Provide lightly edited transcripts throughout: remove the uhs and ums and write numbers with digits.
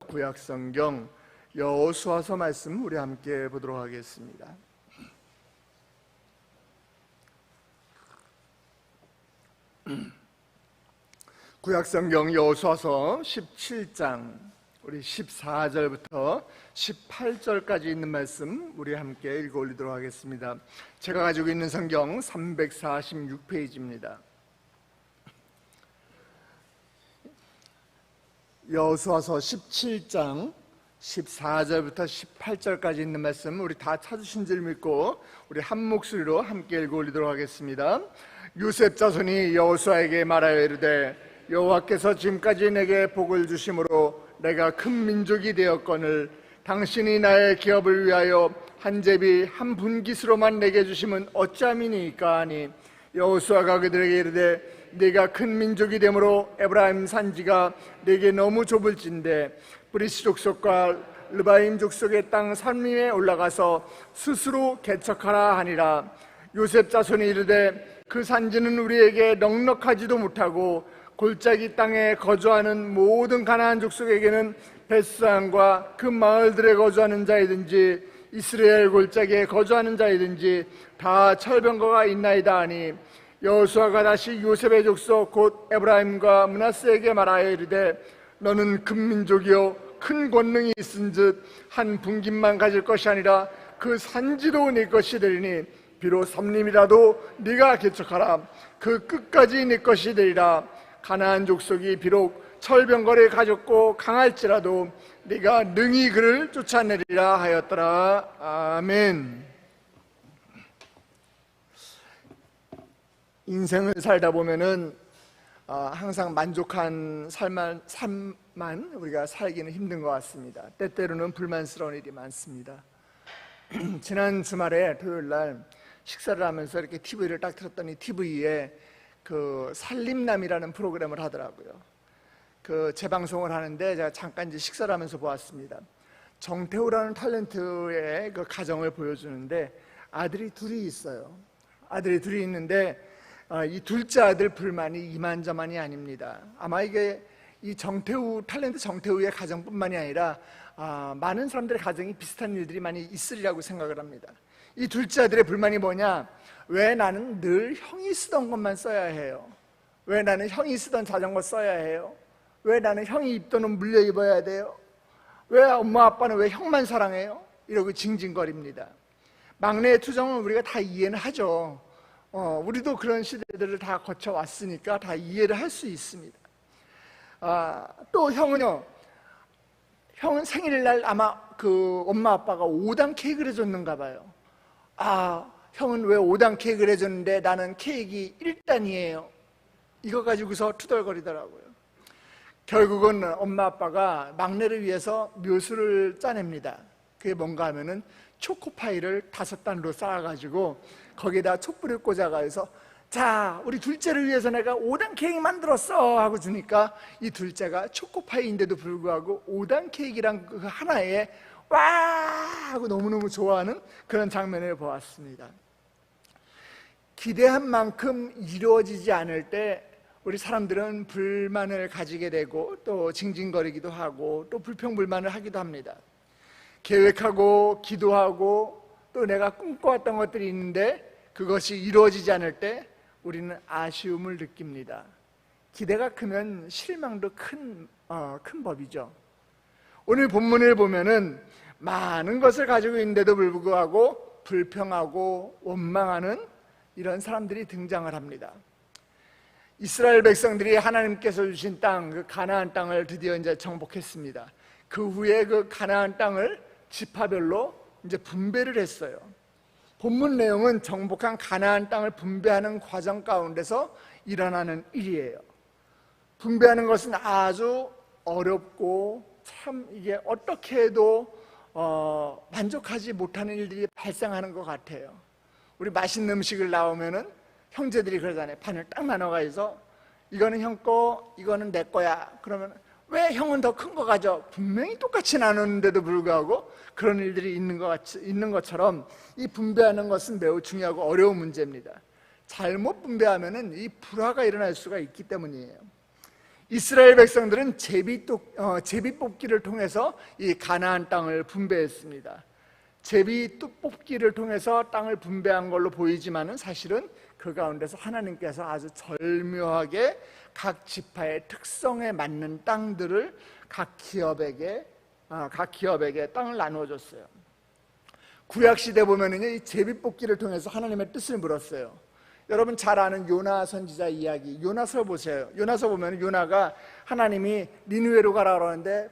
구약성경 여호수아서 말씀 우리 함께 보도록 하겠습니다. 구약성경 여호수아서 17장 우리 14절부터 18절까지 있는 말씀 우리 함께 읽어 올리도록 하겠습니다. 제가 가지고 있는 성경 346페이지입니다. 여호수아서 17장 14절부터 18절까지 있는 말씀 우리 다 찾으신 줄 믿고 우리 한 목소리로 함께 읽어 올리도록 하겠습니다. 요셉 자손이 여호수아에게 말하여 이르되 여호와께서 지금까지 내게 복을 주심으로 내가 큰 민족이 되었거늘 당신이 나의 기업을 위하여 한 제비 한 분깃으로만 내게 주심은 어찌함이니까 하니 여호수아가 그들에게 이르되 네가 큰 민족이 되므로 에브라임 산지가 네게 너무 좁을진데 브리스 족속과 르바임 족속의 땅 산림에 올라가서 스스로 개척하라 하니라. 요셉 자손이 이르되 그 산지는 우리에게 넉넉하지도 못하고 골짜기 땅에 거주하는 모든 가나안 족속에게는 벳수안과 그 마을들에 거주하는 자이든지 이스라엘 골짜기에 거주하는 자이든지 다 철병거가 있나이다 하니 여호수아가 다시 요셉의 족속 곧 에브라임과 므낫세에게 말하여 이르되 너는 큰 민족이요 큰 권능이 있은즉 한 분깃만 가질 것이 아니라 그 산지도 네 것이 되리니 비록 삼림이라도 네가 개척하라. 그 끝까지 네 것이 되리라. 가나안 족속이 비록 철병거를 가졌고 강할지라도 네가 능히 그를 쫓아내리라 하였더라. 아멘. 인생을 살다 보면은 항상 만족한 삶만 우리가 살기는 힘든 것 같습니다. 때때로는 불만스러운 일이 많습니다. 지난 주말에 토요일날 식사를 하면서 이렇게 TV를 딱 틀었더니 TV에 그 살림남이라는 프로그램을 하더라고요. 그 재방송을 하는데 제가 잠깐 이제 식사를 하면서 보았습니다. 정태우라는 탤런트의 그 가정을 보여주는데 아들이 둘이 있어요. 아들이 둘이 있는데 이 둘째 아들 불만이 이만저만이 아닙니다. 아마 이게 이 정태우 탤런트 정태우의 가정뿐만이 아니라 많은 사람들의 가정이 비슷한 일들이 많이 있으리라고 생각을 합니다. 이 둘째 아들의 불만이 뭐냐? 왜 나는 늘 형이 쓰던 것만 써야 해요? 왜 나는 형이 쓰던 자전거 써야 해요? 왜 나는 형이 입던 옷 물려 입어야 돼요? 왜 엄마 아빠는 왜 형만 사랑해요? 이러고 징징거립니다. 막내의 투정은 우리가 다 이해는 하죠. 우리도 그런 시대들을 다 거쳐왔으니까 다 이해를 할 수 있습니다. 또 형은요, 형은 생일날 아마 그 엄마 아빠가 5단 케이크를 해줬는가 봐요. 형은 왜 5단 케이크를 해줬는데 나는 케이크 1단이에요. 이거 가지고서 투덜거리더라고요. 결국은 엄마 아빠가 막내를 위해서 묘수를 짜냅니다. 그게 뭔가 하면은 초코파이를 5단으로 쌓아가지고 거기에다 촛불을 꽂아가지고 자, 우리 둘째를 위해서 내가 5단 케이크 만들었어 하고 주니까 이 둘째가 초코파이인데도 불구하고 5단 케이크랑 그 하나에 와 하고 너무너무 좋아하는 그런 장면을 보았습니다. 기대한 만큼 이루어지지 않을 때 우리 사람들은 불만을 가지게 되고 또 징징거리기도 하고 또 불평불만을 하기도 합니다. 계획하고 기도하고 또 내가 꿈꿔왔던 것들이 있는데 그것이 이루어지지 않을 때 우리는 아쉬움을 느낍니다. 기대가 크면 실망도 큰 법이죠. 오늘 본문을 보면은 많은 것을 가지고 있는데도 불구하고 불평하고 원망하는 이런 사람들이 등장을 합니다. 이스라엘 백성들이 하나님께서 주신 땅, 그 가나안 땅을 드디어 이제 정복했습니다. 그 후에 그 가나안 땅을 지파별로 이제 분배를 했어요. 본문 내용은 정복한 가나안 땅을 분배하는 과정 가운데서 일어나는 일이에요. 분배하는 것은 아주 어렵고 참 이게 어떻게 해도 만족하지 못하는 일들이 발생하는 것 같아요. 우리 맛있는 음식을 나오면은 형제들이 그러잖아요. 판을 딱 나눠가지고 이거는 형 거, 이거는 내 거야. 그러면 왜 형은 더 큰 거 가져? 분명히 똑같이 나누는데도 불구하고 그런 일들이 있는 것처럼 이 분배하는 것은 매우 중요하고 어려운 문제입니다. 잘못 분배하면은 이 불화가 일어날 수가 있기 때문이에요. 이스라엘 백성들은 제비 뽑기를 통해서 이 가나안 땅을 분배했습니다. 제비 뽑기를 통해서 땅을 분배한 걸로 보이지만은 사실은 그 가운데서 하나님께서 아주 절묘하게 각 지파의 특성에 맞는 땅들을 각 기업에게 땅을 나누어 줬어요. 구약 시대 보면은요, 이 제비 뽑기를 통해서 하나님의 뜻을 물었어요. 여러분 잘 아는 요나 선지자 이야기, 요나서 보세요. 요나서 보면 요나가 하나님이 니느웨로 가라 그러는데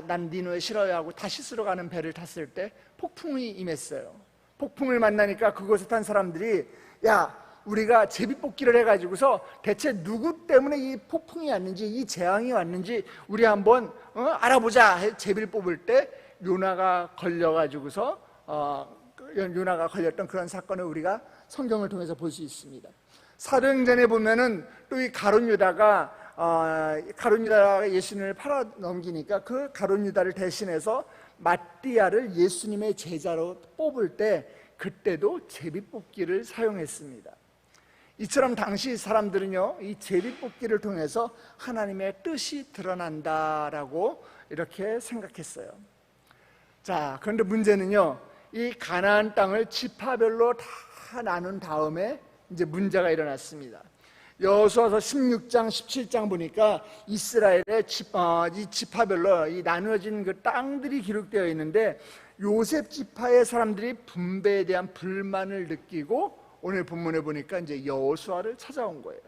난 니느웨 싫어요 하고 다시스로 가는 배를 탔을 때 폭풍이 임했어요. 폭풍을 만나니까 그곳에 탄 사람들이 우리가 제비뽑기를 해가지고서 대체 누구 때문에 이 폭풍이 왔는지, 이 재앙이 왔는지 우리 한번 알아보자. 제비를 뽑을 때 요나가 걸려가지고서 요나가 걸렸던 그런 사건을 우리가 성경을 통해서 볼 수 있습니다. 사도행전에 보면은 또 이 가룟 유다가 예수님을 팔아 넘기니까 그 가룟 유다를 대신해서 마띠아를 예수님의 제자로 뽑을 때 그때도 제비뽑기를 사용했습니다. 이처럼 당시 사람들은요, 이 제비뽑기를 통해서 하나님의 뜻이 드러난다라고 이렇게 생각했어요. 자, 그런데 문제는요, 이 가나안 땅을 지파별로 다 나눈 다음에 이제 문제가 일어났습니다. 여호수아서 16장, 17장 보니까 이스라엘의 이 지파별로 이 나누어진 그 땅들이 기록되어 있는데 요셉 지파의 사람들이 분배에 대한 불만을 느끼고 오늘 본문에 보니까 이제 여호수아를 찾아온 거예요.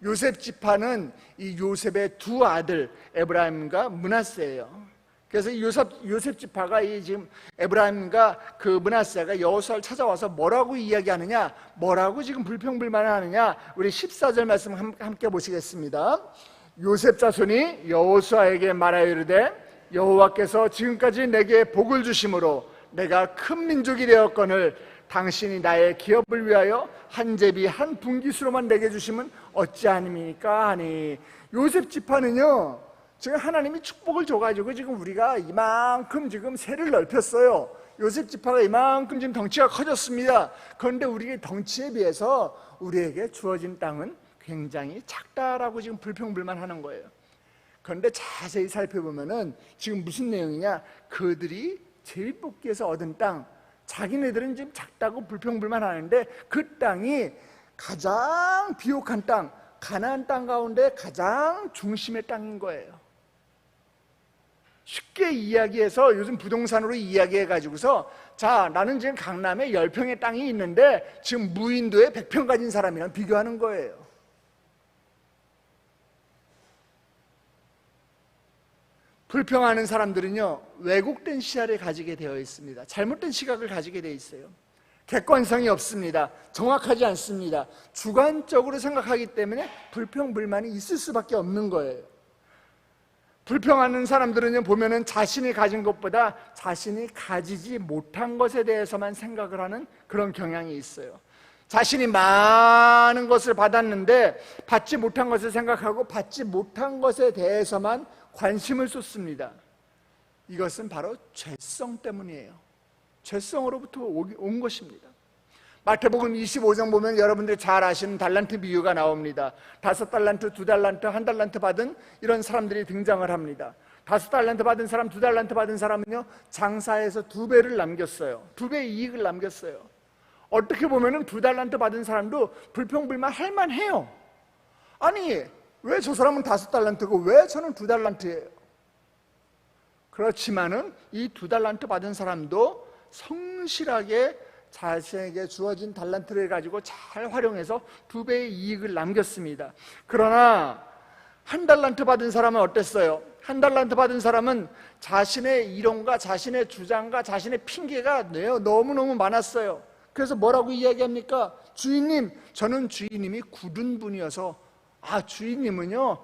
요셉 지파는 이 요셉의 두 아들 에브라임과 므낫세예요. 그래서 이 요셉 지파가 이 지금 에브라임과 그 므낫세가 여호수아를 찾아와서 뭐라고 이야기하느냐, 뭐라고 지금 불평불만을 하느냐, 우리 14절 말씀 함께 보시겠습니다. 요셉 자손이 여호수아에게 말하여 이르되 여호와께서 지금까지 내게 복을 주심으로 내가 큰 민족이 되었거늘 당신이 나의 기업을 위하여 한 제비 한 분깃으로만 내게 주시면 어찌하니까 하니, 요셉 지파는요 지금 하나님이 축복을 줘가지고 지금 우리가 이만큼 지금 세를 넓혔어요. 요셉 지파가 이만큼 지금 덩치가 커졌습니다. 그런데 우리의 덩치에 비해서 우리에게 주어진 땅은 굉장히 작다라고 지금 불평불만하는 거예요. 그런데 자세히 살펴보면은 지금 무슨 내용이냐, 그들이 제비뽑기에서 얻은 땅, 자기네들은 지금 작다고 불평불만하는데 그 땅이 가장 비옥한 땅, 가나안 땅 가운데 가장 중심의 땅인 거예요. 쉽게 이야기해서 요즘 부동산으로 이야기해가지고서 자, 나는 지금 강남에 10평의 땅이 있는데 지금 무인도에 100평 가진 사람이랑 비교하는 거예요. 불평하는 사람들은요 왜곡된 시야를 가지게 되어 있습니다. 잘못된 시각을 가지게 되어 있어요. 객관성이 없습니다. 정확하지 않습니다. 주관적으로 생각하기 때문에 불평불만이 있을 수밖에 없는 거예요. 불평하는 사람들은요 보면은 자신이 가진 것보다 자신이 가지지 못한 것에 대해서만 생각을 하는 그런 경향이 있어요. 자신이 많은 것을 받았는데 받지 못한 것을 생각하고 받지 못한 것에 대해서만 관심을 쏟습니다. 이것은 바로 죄성 때문이에요. 죄성으로부터 온 것입니다. 마태복음 25장 보면 여러분들이 잘 아시는 달란트 비유가 나옵니다. 5달란트, 2달란트, 1달란트 받은 이런 사람들이 등장을 합니다. 5달란트 받은 사람, 2달란트 받은 사람은요 장사해서 2배를 남겼어요. 2배의 이익을 남겼어요. 어떻게 보면은 2달란트 받은 사람도 불평불만 할 만해요. 아니 왜 저 사람은 5달란트고 왜 저는 2달란트예요? 그렇지만은 이 2달란트 받은 사람도 성실하게 자신에게 주어진 달란트를 가지고 잘 활용해서 2배의 이익을 남겼습니다. 그러나 1달란트 받은 사람은 어땠어요? 1달란트 받은 사람은 자신의 이론과 자신의 주장과 자신의 핑계가 너무너무 많았어요. 그래서 뭐라고 이야기합니까? 주인님, 저는 주인님이 굳은 분이어서 주인님은요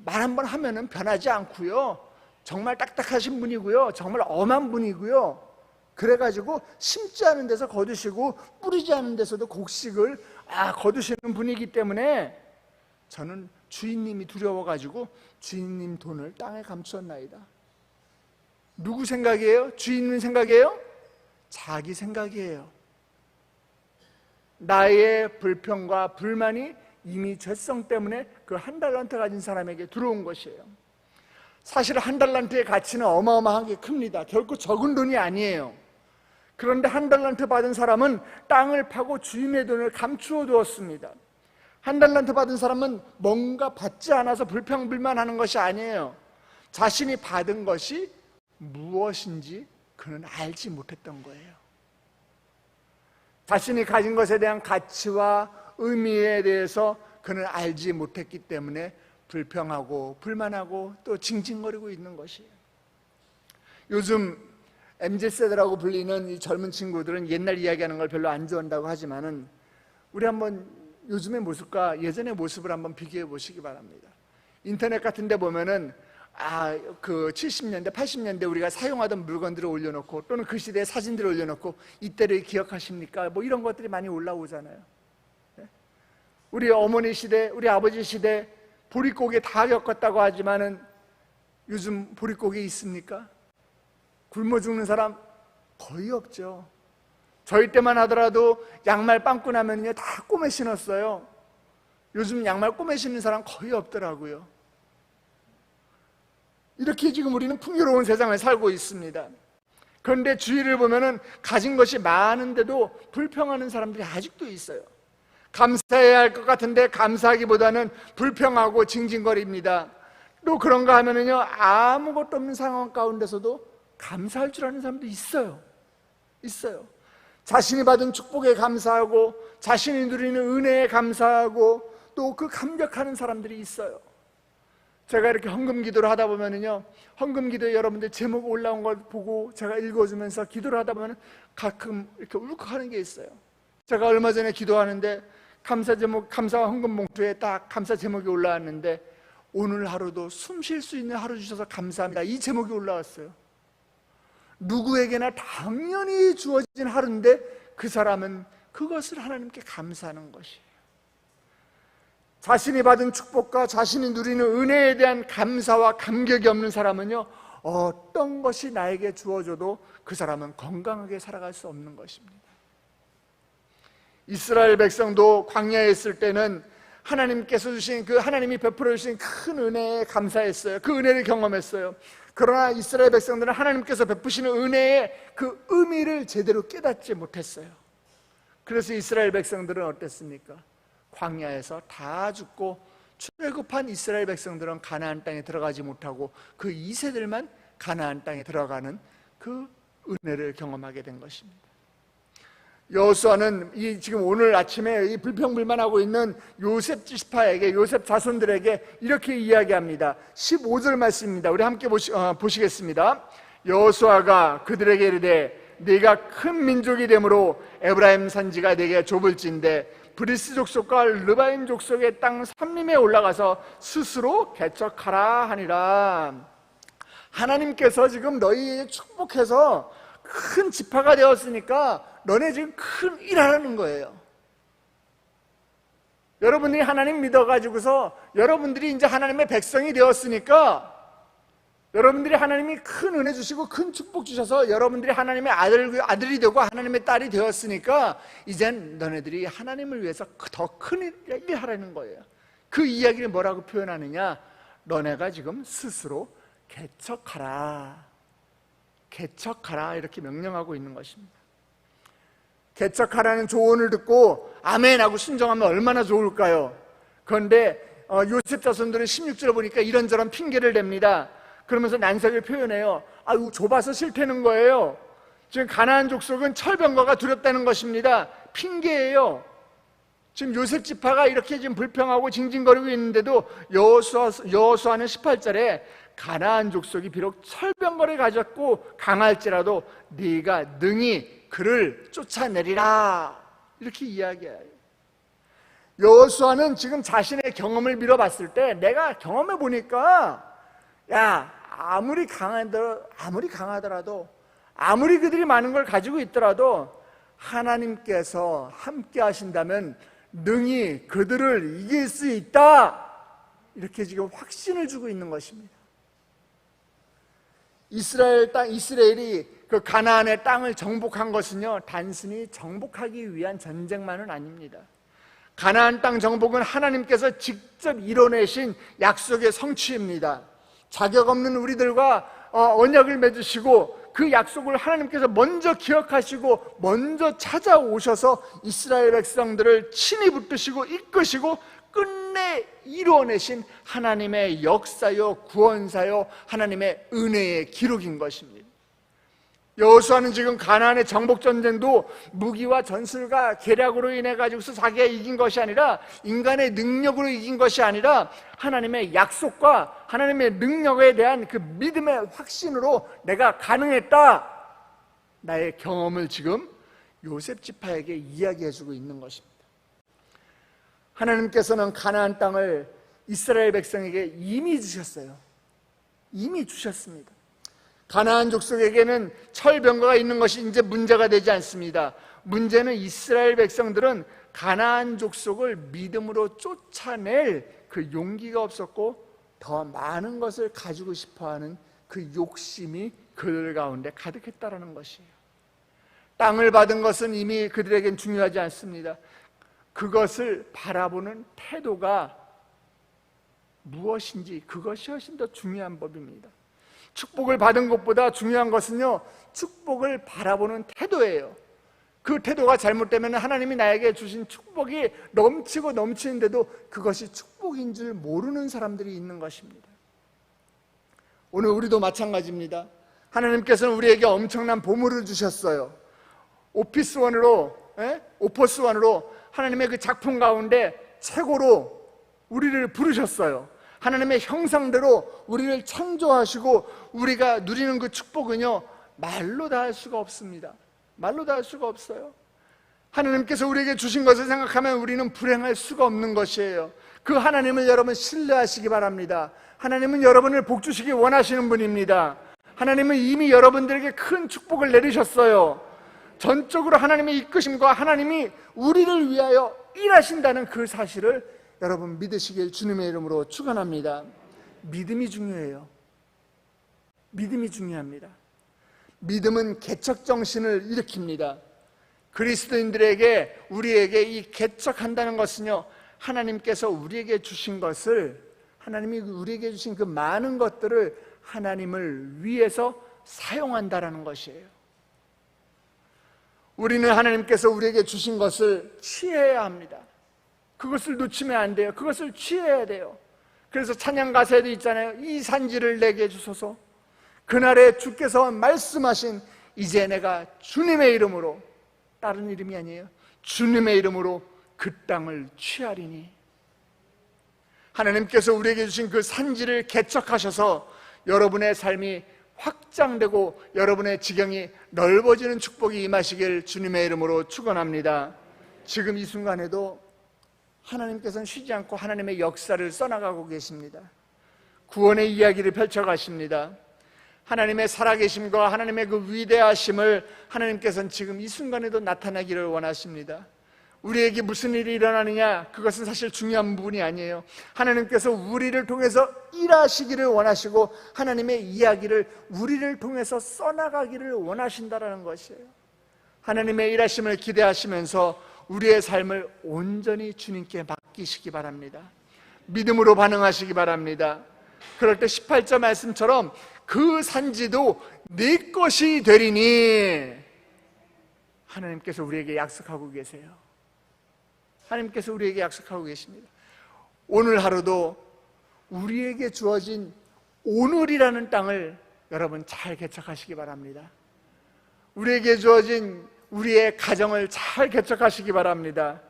말 한번 하면은 변하지 않고요 정말 딱딱하신 분이고요 정말 엄한 분이고요 그래가지고 심지 않은 데서 거두시고 뿌리지 않은 데서도 곡식을 거두시는 분이기 때문에 저는 주인님이 두려워가지고 주인님 돈을 땅에 감추었나이다. 누구 생각이에요? 주인님 생각이에요? 자기 생각이에요. 나의 불평과 불만이 이미 죄성 때문에 그 한 달란트 가진 사람에게 들어온 것이에요. 사실 한 달란트의 가치는 어마어마하게 큽니다. 결코 적은 돈이 아니에요. 그런데 한 달란트 받은 사람은 땅을 파고 주인의 돈을 감추어 두었습니다. 한 달란트 받은 사람은 뭔가 받지 않아서 불평불만하는 것이 아니에요. 자신이 받은 것이 무엇인지 그는 알지 못했던 거예요. 자신이 가진 것에 대한 가치와 의미에 대해서 그는 알지 못했기 때문에 불평하고 불만하고 또 징징거리고 있는 것이에요. 요즘 MZ세대라고 불리는 이 젊은 친구들은 옛날 이야기하는 걸 별로 안 좋아한다고 하지만은 우리 한번 요즘의 모습과 예전의 모습을 한번 비교해 보시기 바랍니다. 인터넷 같은 데 보면은 그 70년대, 80년대 우리가 사용하던 물건들을 올려놓고 또는 그 시대의 사진들을 올려놓고 이때를 기억하십니까? 뭐 이런 것들이 많이 올라오잖아요. 우리 어머니 시대, 우리 아버지 시대 보릿고개 다 겪었다고 하지만은 요즘 보릿고개 있습니까? 굶어 죽는 사람 거의 없죠. 저희 때만 하더라도 양말 빵꾸 나면요 다 꼬매 신었어요. 요즘 양말 꼬매 신는 사람 거의 없더라고요. 이렇게 지금 우리는 풍요로운 세상을 살고 있습니다. 그런데 주위를 보면은 가진 것이 많은데도 불평하는 사람들이 아직도 있어요. 감사해야 할 것 같은데 감사하기보다는 불평하고 징징거립니다. 또 그런가 하면은요 아무것도 없는 상황 가운데서도 감사할 줄 아는 사람도 있어요. 자신이 받은 축복에 감사하고 자신이 누리는 은혜에 감사하고 또 그 감격하는 사람들이 있어요. 제가 이렇게 헌금 기도를 하다 보면은요 헌금 기도에 여러분들 제목 올라온 걸 보고 제가 읽어주면서 기도를 하다 보면 가끔 이렇게 울컥하는 게 있어요. 제가 얼마 전에 기도하는데 감사 제목, 감사와 헌금 봉투에 딱 감사 제목이 올라왔는데 오늘 하루도 숨 쉴 수 있는 하루 주셔서 감사합니다 이 제목이 올라왔어요. 누구에게나 당연히 주어진 하루인데 그 사람은 그것을 하나님께 감사하는 것이에요. 자신이 받은 축복과 자신이 누리는 은혜에 대한 감사와 감격이 없는 사람은요 어떤 것이 나에게 주어져도 그 사람은 건강하게 살아갈 수 없는 것입니다. 이스라엘 백성도 광야에 있을 때는 하나님께서 주신 그 하나님이 베풀어 주신 큰 은혜에 감사했어요. 그 은혜를 경험했어요. 그러나 이스라엘 백성들은 하나님께서 베푸시는 은혜의 그 의미를 제대로 깨닫지 못했어요. 그래서 이스라엘 백성들은 어땠습니까? 광야에서 다 죽고 출애굽한 이스라엘 백성들은 가나안 땅에 들어가지 못하고 그 2세들만 가나안 땅에 들어가는 그 은혜를 경험하게 된 것입니다. 여호수아는 지금 오늘 아침에 이 불평불만하고 있는 요셉 지파에게, 요셉 자손들에게 이렇게 이야기합니다. 15절 말씀입니다. 우리 함께 보시겠습니다. 여호수아가 그들에게 이르되 네가 큰 민족이 되므로 에브라임 산지가 네게 좁을진데 브리스 족속과 르바임 족속의 땅 삼림에 올라가서 스스로 개척하라 하니라. 하나님께서 지금 너희에게 축복해서 큰 지파가 되었으니까 너네 지금 큰 일하라는 거예요. 여러분들이 하나님 믿어가지고서 여러분들이 이제 하나님의 백성이 되었으니까 여러분들이 하나님이 큰 은혜 주시고 큰 축복 주셔서 여러분들이 하나님의 아들이 되고 하나님의 딸이 되었으니까 이젠 너네들이 하나님을 위해서 더 큰 일을 하라는 거예요. 그 이야기를 뭐라고 표현하느냐? 너네가 지금 스스로 개척하라 이렇게 명령하고 있는 것입니다. 개척하라는 조언을 듣고 아멘 하고 순종하면 얼마나 좋을까요? 그런데 요셉 자손들은 16절을 보니까 이런저런 핑계를 댑니다. 그러면서 난색을 표현해요. 이거 좁아서 싫다는 거예요. 지금 가나안 족속은 철병거가 두렵다는 것입니다. 핑계예요. 지금 요셉 지파가 이렇게 지금 불평하고 징징거리고 있는데도 여호수아는 18절에 가나안 족속이 비록 철병거를 가졌고 강할지라도 네가 능히 그를 쫓아내리라 이렇게 이야기해요. 여호수아는 지금 자신의 경험을 미뤄봤을 때 내가 경험해 보니까 아무리 강하더라도 아무리 그들이 많은 걸 가지고 있더라도 하나님께서 함께 하신다면 능히 그들을 이길 수 있다 이렇게 지금 확신을 주고 있는 것입니다. 이스라엘이 그 가나안의 땅을 정복한 것은요 단순히 정복하기 위한 전쟁만은 아닙니다. 가나안 땅 정복은 하나님께서 직접 이뤄내신 약속의 성취입니다. 자격 없는 우리들과 언약을 맺으시고 그 약속을 하나님께서 먼저 기억하시고 먼저 찾아오셔서 이스라엘 백성들을 친히 붙드시고 이끄시고 끝내 이루어내신 하나님의 역사요 구원사요 하나님의 은혜의 기록인 것입니다. 여호수아는 지금 가나안의 정복전쟁도 무기와 전술과 계략으로 인해 가지고서 자기가 이긴 것이 아니라, 인간의 능력으로 이긴 것이 아니라 하나님의 약속과 하나님의 능력에 대한 그 믿음의 확신으로 내가 가능했다, 나의 경험을 지금 요셉 지파에게 이야기해주고 있는 것입니다. 하나님께서는 가나안 땅을 이스라엘 백성에게 이미 주셨어요. 이미 주셨습니다. 가나안 족속에게는 철병거가 있는 것이 이제 문제가 되지 않습니다. 문제는 이스라엘 백성들은 가나안 족속을 믿음으로 쫓아낼 그 용기가 없었고 더 많은 것을 가지고 싶어하는 그 욕심이 그들 가운데 가득했다라는 것이에요. 땅을 받은 것은 이미 그들에겐 중요하지 않습니다. 그것을 바라보는 태도가 무엇인지, 그것이 훨씬 더 중요한 법입니다. 축복을 받은 것보다 중요한 것은요, 축복을 바라보는 태도예요. 그 태도가 잘못되면 하나님이 나에게 주신 축복이 넘치고 넘치는데도 그것이 축복인 줄 모르는 사람들이 있는 것입니다. 오늘 우리도 마찬가지입니다. 하나님께서는 우리에게 엄청난 보물을 주셨어요. 오피스원으로 하나님의 그 작품 가운데 최고로 우리를 부르셨어요. 하나님의 형상대로 우리를 창조하시고 우리가 누리는 그 축복은요, 말로 다 할 수가 없습니다. 말로 다 할 수가 없어요. 하나님께서 우리에게 주신 것을 생각하면 우리는 불행할 수가 없는 것이에요. 그 하나님을 여러분 신뢰하시기 바랍니다. 하나님은 여러분을 복주시기 원하시는 분입니다. 하나님은 이미 여러분들에게 큰 축복을 내리셨어요. 전적으로 하나님의 이끄심과 하나님이 우리를 위하여 일하신다는 그 사실을 여러분 믿으시길 주님의 이름으로 축원합니다. 믿음이 중요해요. 믿음이 중요합니다. 믿음은 개척정신을 일으킵니다. 그리스도인들에게, 우리에게 이 개척한다는 것은요, 하나님께서 우리에게 주신 것을, 하나님이 우리에게 주신 그 많은 것들을 하나님을 위해서 사용한다라는 것이에요. 우리는 하나님께서 우리에게 주신 것을 취해야 합니다. 그것을 놓치면 안 돼요. 그것을 취해야 돼요. 그래서 찬양 가사에도 있잖아요. 이 산지를 내게 주소서. 그날에 주께서 말씀하신 이제 내가 주님의 이름으로, 다른 이름이 아니에요, 주님의 이름으로 그 땅을 취하리니. 하나님께서 우리에게 주신 그 산지를 개척하셔서 여러분의 삶이 확장되고 여러분의 지경이 넓어지는 축복이 임하시길 주님의 이름으로 축원합니다. 지금 이 순간에도 하나님께서는 쉬지 않고 하나님의 역사를 써나가고 계십니다. 구원의 이야기를 펼쳐가십니다. 하나님의 살아계심과 하나님의 그 위대하심을 하나님께서는 지금 이 순간에도 나타나기를 원하십니다. 우리에게 무슨 일이 일어나느냐, 그것은 사실 중요한 부분이 아니에요. 하나님께서 우리를 통해서 일하시기를 원하시고 하나님의 이야기를 우리를 통해서 써나가기를 원하신다는 것이에요. 하나님의 일하심을 기대하시면서 우리의 삶을 온전히 주님께 맡기시기 바랍니다. 믿음으로 반응하시기 바랍니다. 그럴 때 18절 말씀처럼 그 산지도 네 것이 되리니, 하나님께서 우리에게 약속하고 계세요. 하나님께서 우리에게 약속하고 계십니다. 오늘 하루도 우리에게 주어진 오늘이라는 땅을 여러분 잘 개척하시기 바랍니다. 우리에게 주어진 우리의 가정을 잘 개척하시기 바랍니다.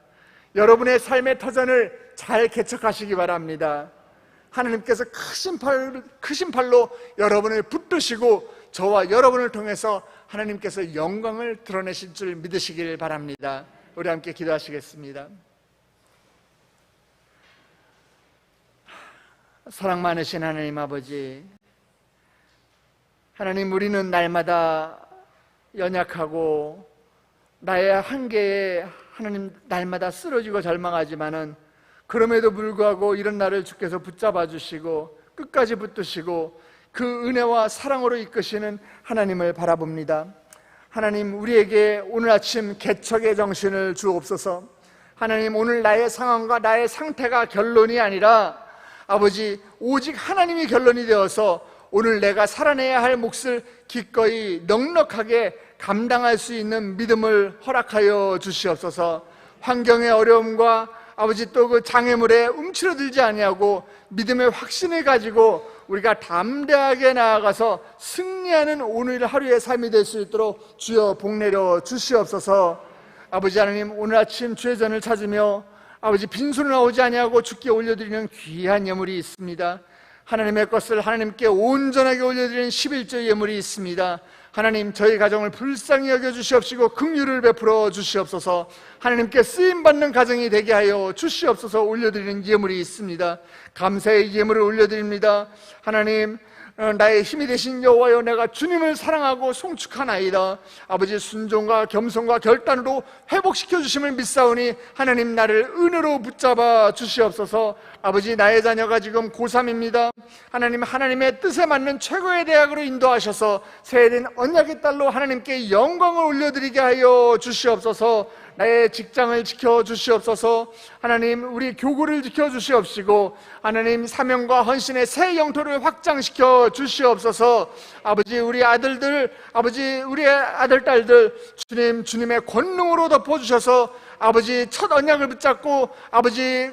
여러분의 삶의 터전을 잘 개척하시기 바랍니다. 하나님께서 크신 팔로 여러분을 붙드시고 저와 여러분을 통해서 하나님께서 영광을 드러내실 줄 믿으시길 바랍니다. 우리 함께 기도하시겠습니다. 사랑 많으신 하나님 아버지, 하나님, 우리는 날마다 연약하고 나의 한계에 하나님 날마다 쓰러지고 절망하지만은 그럼에도 불구하고 이런 나를 주께서 붙잡아 주시고 끝까지 붙드시고 그 은혜와 사랑으로 이끄시는 하나님을 바라봅니다. 하나님, 우리에게 오늘 아침 개척의 정신을 주옵소서. 하나님, 오늘 나의 상황과 나의 상태가 결론이 아니라 아버지, 오직 하나님이 결론이 되어서 오늘 내가 살아내야 할 몫을 기꺼이 넉넉하게 감당할 수 있는 믿음을 허락하여 주시옵소서. 환경의 어려움과 아버지 또 그 장애물에 움츠러들지 아니하고 믿음의 확신을 가지고 우리가 담대하게 나아가서 승리하는 오늘 하루의 삶이 될 수 있도록 주여 복내려 주시옵소서. 아버지 하나님, 오늘 아침 주의 전을 찾으며 아버지 빈손으로 나오지 아니하고 주께 올려드리는 귀한 예물이 있습니다. 하나님의 것을 하나님께 온전하게 올려드리는 11조 예물이 있습니다. 하나님, 저희 가정을 불쌍히 여겨주시옵시고 긍휼을 베풀어 주시옵소서. 하나님께 쓰임받는 가정이 되게 하여 주시옵소서. 올려드리는 예물이 있습니다. 감사의 예물을 올려드립니다. 하나님, 나의 힘이 되신 여호와여, 내가 주님을 사랑하고 송축하나이다. 아버지, 순종과 겸손과 결단으로 회복시켜 주심을 믿사오니 하나님, 나를 은혜로 붙잡아 주시옵소서. 아버지, 나의 자녀가 지금 고3입니다 하나님, 하나님의 뜻에 맞는 최고의 대학으로 인도하셔서 새해된 언약의 딸로 하나님께 영광을 올려드리게 하여 주시옵소서. 나의 직장을 지켜주시옵소서. 하나님, 우리 교구를 지켜주시옵시고 하나님, 사명과 헌신의 새 영토를 확장시켜 주시옵소서. 아버지, 우리 아들들, 아버지, 우리의 아들, 딸들 주님의 권능으로 덮어주셔서 아버지, 첫 언약을 붙잡고 아버지,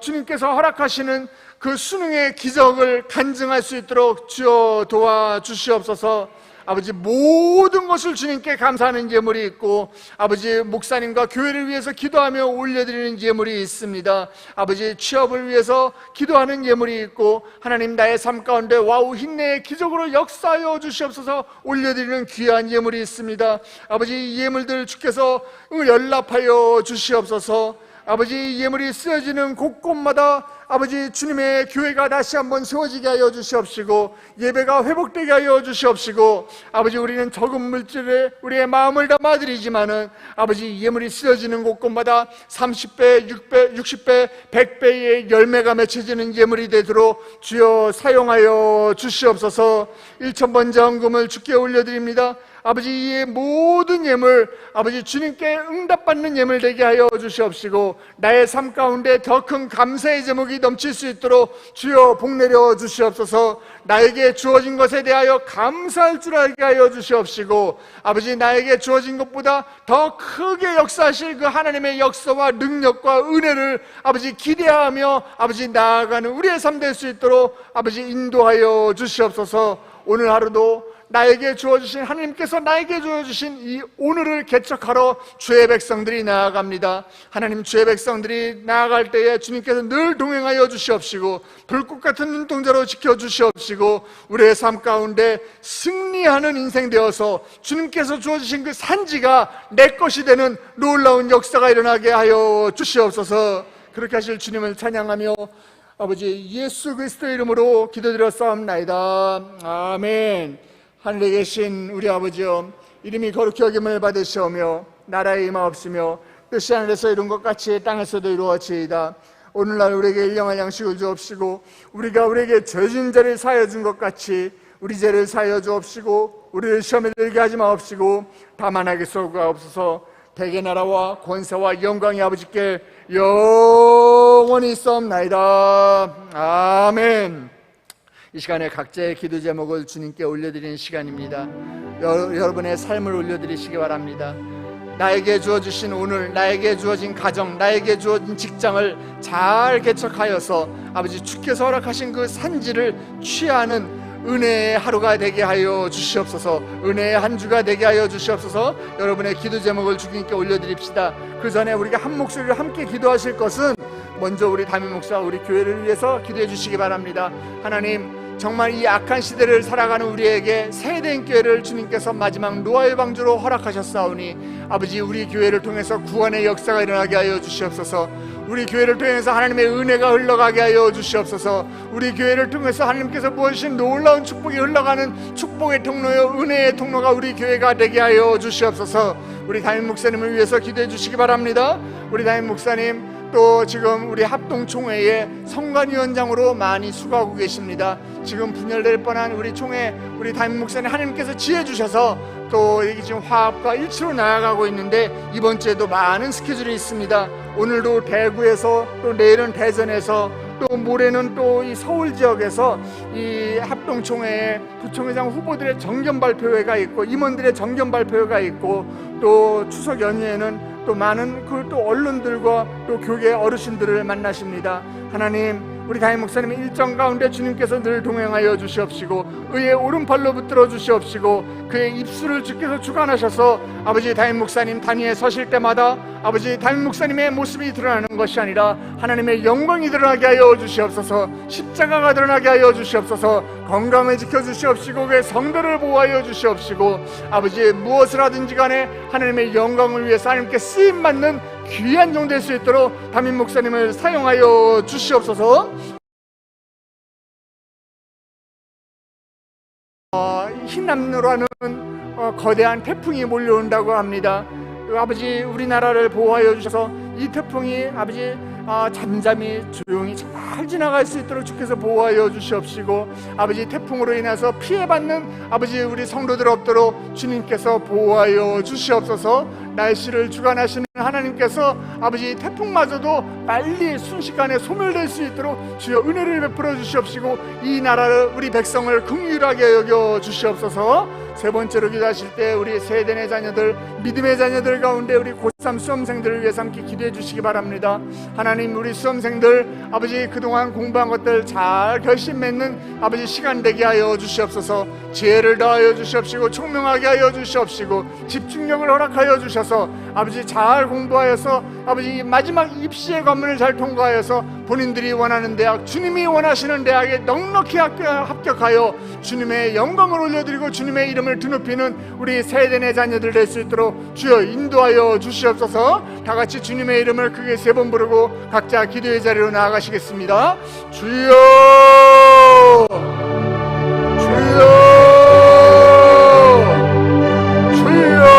주님께서 허락하시는 그 수능의 기적을 간증할 수 있도록 주여 도와주시옵소서. 아버지, 모든 것을 주님께 감사하는 예물이 있고 아버지, 목사님과 교회를 위해서 기도하며 올려드리는 예물이 있습니다. 아버지, 취업을 위해서 기도하는 예물이 있고 하나님, 나의 삶 가운데 와우 힘내의 기적으로 역사하여 주시옵소서. 올려드리는 귀한 예물이 있습니다. 아버지, 이 예물들 주께서 연락하여 주시옵소서. 아버지, 예물이 쓰여지는 곳곳마다 아버지, 주님의 교회가 다시 한번 세워지게 하여 주시옵시고 예배가 회복되게 하여 주시옵시고 아버지, 우리는 적은 물질에 우리의 마음을 담아드리지만은 아버지, 예물이 쓰여지는 곳곳마다 30배, 6배, 60배, 100배의 열매가 맺혀지는 예물이 되도록 주여 사용하여 주시옵소서. 1000번 저항금을 주께 올려드립니다. 아버지, 이 모든 예물 아버지, 주님께 응답받는 예물 되게 하여 주시옵시고 나의 삶 가운데 더 큰 감사의 제목이 넘칠 수 있도록 주여 복내려 주시옵소서. 나에게 주어진 것에 대하여 감사할 줄 알게 하여 주시옵시고 아버지, 나에게 주어진 것보다 더 크게 역사하실 그 하나님의 역사와 능력과 은혜를 아버지 기대하며 아버지 나아가는 우리의 삶 될 수 있도록 아버지 인도하여 주시옵소서. 오늘 하루도 나에게 주어주신 하나님께서 나에게 주어주신 이 오늘을 개척하러 주의 백성들이 나아갑니다. 하나님, 주의 백성들이 나아갈 때에 주님께서 늘 동행하여 주시옵시고 불꽃 같은 눈동자로 지켜주시옵시고 우리의 삶 가운데 승리하는 인생 되어서 주님께서 주어주신 그 산지가 내 것이 되는 놀라운 역사가 일어나게 하여 주시옵소서. 그렇게 하실 주님을 찬양하며 아버지 예수 그리스도의 이름으로 기도드렸사옵나이다. 아멘. 하늘에 계신 우리 아버지여, 이름이 거룩히 여김을 받으시오며 나라의 임하옵시며 뜻이 하늘에서 이룬 것 같이 땅에서도 이루어지이다. 오늘날 우리에게 일용할 양식을 주옵시고 우리가 우리에게 죄진 자를 사하여 준 것 같이 우리 죄를 사하여 주옵시고 우리를 시험에 들게 하지 마옵시고 다만 악에서 구하옵소서. 대개 나라와 권세와 영광이 아버지께 영원히 있사옵나이다. 아멘. 이 시간에 각자의 기도 제목을 주님께 올려드리는 시간입니다. 여러분의 삶을 올려드리시기 바랍니다. 나에게 주어주신 오늘, 나에게 주어진 가정, 나에게 주어진 직장을 잘 개척하여서 아버지, 주께서 허락하신 그 산지를 취하는 은혜의 하루가 되게 하여 주시옵소서. 은혜의 한 주가 되게 하여 주시옵소서. 여러분의 기도 제목을 주님께 올려드립시다. 그 전에 우리가 한 목소리로 함께 기도하실 것은 먼저 우리 담임 목사, 우리 교회를 위해서 기도해 주시기 바랍니다. 하나님, 정말 이 악한 시대를 살아가는 우리에게 세대인 교회를 주님께서 마지막 노아의 방주로 허락하셨사오니 아버지, 우리 교회를 통해서 구원의 역사가 일어나게 하여 주시옵소서. 우리 교회를 통해서 하나님의 은혜가 흘러가게 하여 주시옵소서. 우리 교회를 통해서 하나님께서 부어주신 놀라운 축복이 흘러가는 축복의 통로요, 은혜의 통로가 우리 교회가 되게 하여 주시옵소서. 우리 담임 목사님을 위해서 기도해 주시기 바랍니다. 우리 담임 목사님, 또 지금 우리 합동총회의 성관위원장으로 많이 수고하고 계십니다. 지금 분열될 뻔한 우리 총회, 우리 담임 목사님 하나님께서 지혜 주셔서 또 지금 화합과 일치로 나아가고 있는데 이번 주에도 많은 스케줄이 있습니다. 오늘도 대구에서, 또 내일은 대전에서, 또 모레는 또 이 서울 지역에서 이 합동총회에 부총회장 후보들의 정견 발표회가 있고, 임원들의 정견 발표회가 있고, 또 추석 연휴에는 또 많은 그 또 언론들과 또 교계 어르신들을 만나십니다. 하나님, 우리 담임 목사님의 일정 가운데 주님께서 늘 동행하여 주시옵시고, 의의 오른팔로 붙들어 주시옵시고, 그의 입술을 주께서 주관하셔서 아버지 담임 목사님 단위에 서실 때마다 아버지 담임 목사님의 모습이 드러나는 것이 아니라 하나님의 영광이 드러나게 하여 주시옵소서. 십자가가 드러나게 하여 주시옵소서. 건강을 지켜주시옵시고, 그의 성도를 보호하여 주시옵시고, 아버지 무엇을 하든지 간에 하나님의 영광을 위해서 하나님께 쓰임받는 귀한 종 될 수 있도록 담임 목사님을 사용하여 주시옵소서. 흰남노라는 거대한 태풍이 몰려온다고 합니다. 아버지, 우리나라를 보호하여 주셔서 이 태풍이 아버지 잠잠히 조용히 잘 지나갈 수 있도록 주께서 보호하여 주시옵시고, 아버지 태풍으로 인해서 피해받는 아버지 우리 성도들 없도록 주님께서 보호하여 주시옵소서. 날씨를 주관하시는 하나님께서 아버지 태풍마저도 빨리 순식간에 소멸될 수 있도록 주여 은혜를 베풀어 주시옵시고, 이 나라를, 우리 백성을 긍휼하게 여겨 주시옵소서. 세 번째로 기도하실 때 우리 세대의 자녀들, 믿음의 자녀들 가운데 우리 고3 수험생들을 위해서 함께 기도해 주시기 바랍니다. 하나님, 우리 수험생들 아버지 그동안 공부한 것들 잘 결심 맺는 아버지 시간 되게 하여 주시옵소서. 지혜를 더하여 주시옵시고, 총명하게 하여 주시옵시고, 집중력을 허락하여 주셔서 아버지 잘 공부하여서 아버지 마지막 입시의 관문을 잘 통과하여서 본인들이 원하는 대학, 주님이 원하시는 대학에 넉넉히 합격하여 주님의 영광을 올려드리고 주님의 이름을 드높이는 우리 세대의 자녀들 될 수 있도록 주여 인도하여 주시옵소서. 다 같이 주님의 이름을 크게 세 번 부르고 각자 기도의 자리로 나아가시겠습니다. 주여, 주여, 주여.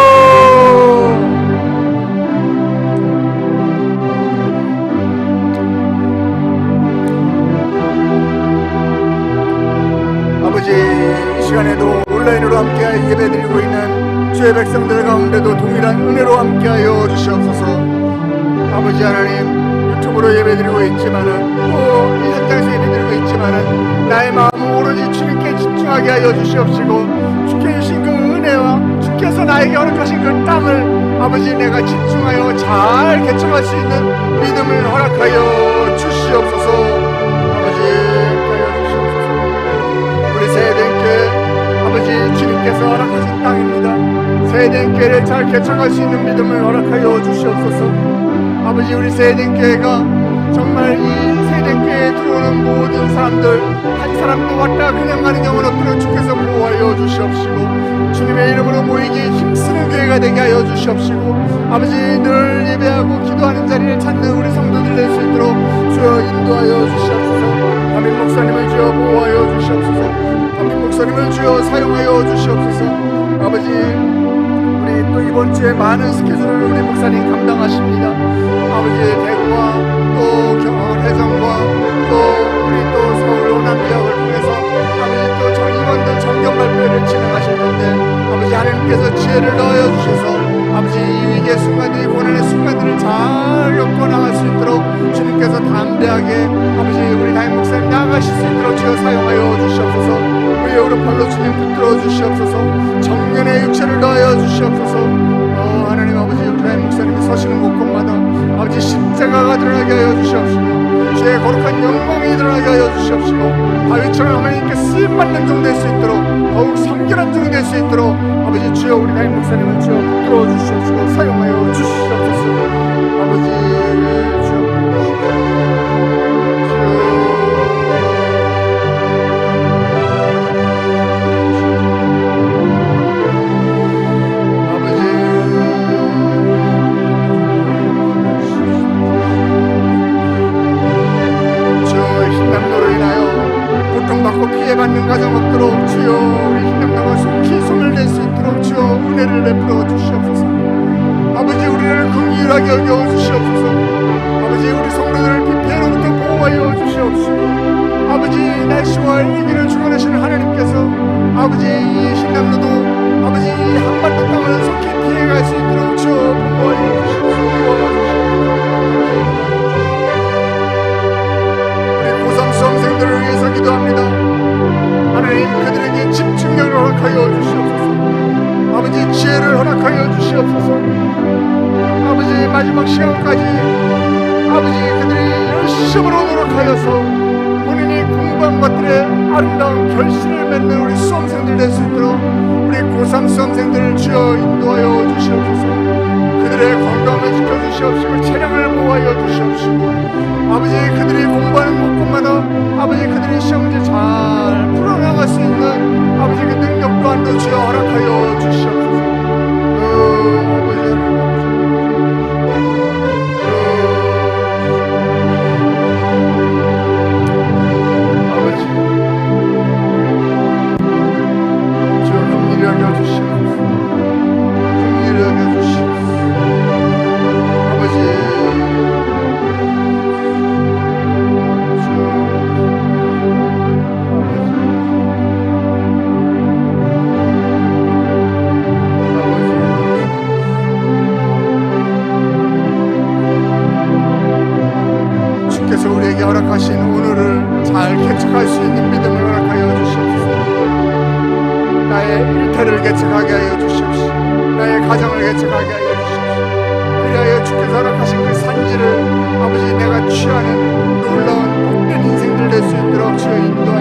아버지, 이 시간에도 온라인으로 함께 예배드리고 있는 주의 백성들 가운데도 동일한 은혜로 함께하여 주시옵소서. 아버지 하나님, 유튜브로 예배드리고 있지만은 또 이 현장에서 예배드리고 있지만은 나의 마음은 오로지 주님께 집중하게 하여 주시옵시고, 주께 주신 그 은혜와 주께서 나에게 허락하신 그 땅을 아버지 내가 집중하여 잘 개척할 수 있는 믿음을 허락하여 주시옵소서. 아버지 하여 주시옵소서. 우리 세대께 아버지 주님께서 허락하신 땅입니다. 세대교회를 잘 개척할 수 있는 믿음을 허락하여 주시옵소서. 아버지, 우리 세대교회가 정말 이 세대교회에 들어오는 모든 사람들 한 사람도 왔다 그냥 가는 영혼 없도록 주께서 보호하여 주시옵시고, 주님의 이름으로 모이기에 힘쓰는 교회가 되게 하여 주시옵시고, 아버지 늘 예배하고 기도하는 자리를 찾는 우리 성도들 될 수 있도록 주여 인도하여 주시옵소서. 담임 목사님을 주여 보호하여 주시옵소서. 담임 목사님을 주여 사용하여 주시옵소서. 아버지, 우리 또 이번 주에 많은 스케줄을 우리 목사님 감당하십니다. 아버지, 대구와 또 해성과 또 우리 또 서울 호남 지역을 통해서 아버지 또 정임원들 정견 발표를 진행하실 텐데, 아버지 하나님께서 지혜를 넣어 주셔서 아버지 이 위기의 순간들이, 고난의 순간들을 잘 겪어나갈 수 있도록 주님께서 담대하게 아버지 우리 담임 목사님 나아가실 수 있도록 주여 사용하여 주시옵소서. 우리의 오른팔로 주님 붙들어 주시옵소서. 정년의 육체를 넣어 주시옵소서. 하나님 아버지, 우리 담임 목사님이 서시는 곳곳마다 아버지 십자가가 드러나게 하여 주시옵시고, 주의 거룩한 영광이 드러나게 하여 주시옵시고, 다윗처럼 하나님께 쓰임받는 종 될 수 있도록, 더욱 성결한 종 될 수 있도록 아버지 주여 우리 담임 목사님을 주여 붙들어 주시옵시고 사용하여 주시옵소서. 아버지 주여 고통받고 피해받는 가정 없도록 주여 우리 흰남노가 속히 소멸될 수 있도록 주여 은혜를 베풀어 주시옵소서. 아버지, 우리를 긍휼하게 여겨 주시옵소서. 아버지 지혜를 허락하여 주시옵소서. 아버지 마지막 시간까지 아버지 그들이 열심으로 노력하여서 본인이 공부한 것들의 아름다운 결실을 맺는 우리 수험생들 될 수 있도록 우리 고3 수험생들을 주여 인도하여 주시옵소서. 그들의 건강을 지켜주시옵시고 체력을 보호하여 주시옵시고 아버지 그들이 공부하는 곳곳마다 아버지 그들이 시험을 잘 풀어나갈 수 있는 아버지 그 능력 또한도 주여 허락하여 주시옵소서. 허락하신 오늘을 잘 개척할 수 있는 믿음을 허락하여 주시옵소서. 나의 일터를 개척하게 하여 주시옵소서. 나의 가정을 개척하게 하여 주시옵소서. 그리하여 주께서 허락하신 그 산지를 아버지 내가 취하는 놀라운 복된 인생들 될 수 있도록 주여 인도